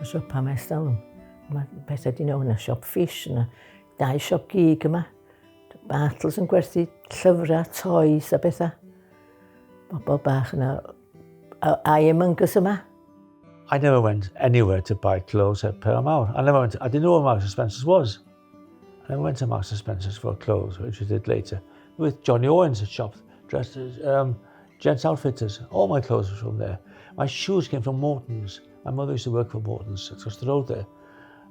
y siopa yma ers dalwm. Mae pethau di newid yna, siop fish yna, 2 siop gig yma. Bartles yn gwerthu llyfrau, toys a bethau. Bobl bach yna. A Humongous yma. I never went anywhere to buy clothes at Paramount. I didn't know what Marks & Spencer's was. I never went to Marks & Spencer's for clothes, which I did later. With Johnny Owens at shops, dressed as Gents Outfitters. All my clothes were from there. My shoes came from Morton's. My mother used to work for Morton's across the road there.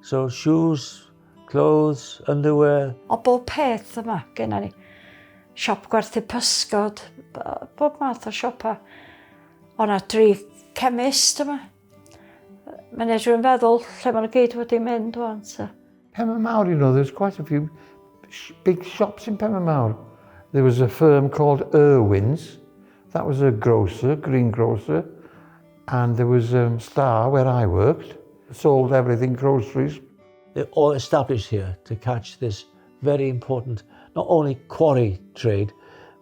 So shoes, clothes, underwear. O bob peth yma genna ni. Siop gwerthu pysgod, bob math o siopa. O na 3 chemist yma. Mae'n edrych yn feddwl lle mae'n gyd wedi mynd o'n. Penmaen Mawr, you know, there's quite a few big shops in Penmaen Mawr. There was a firm called Irwin's. That was a grocer, greengrocer. And there was Star, where I worked. Sold everything, groceries. They're all established here to catch this very important, not only quarry trade,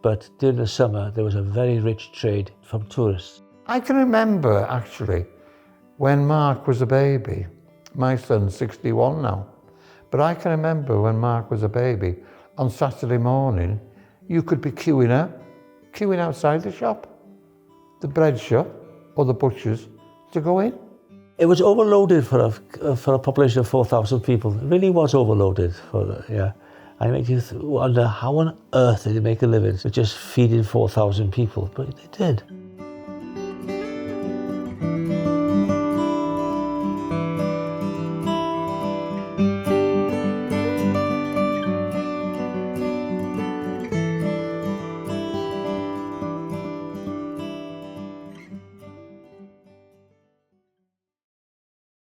but during the summer there was a very rich trade from tourists. I can remember, actually, when Mark was a baby. My son's 61 now. But I can remember when Mark was a baby, on Saturday morning, you could be queuing outside the shop, the bread shop, or the butcher's, to go in. It was overloaded for a population of 4,000 people. It really was overloaded. I make you wonder how on earth did they make a living with just feeding 4,000 people, but they did.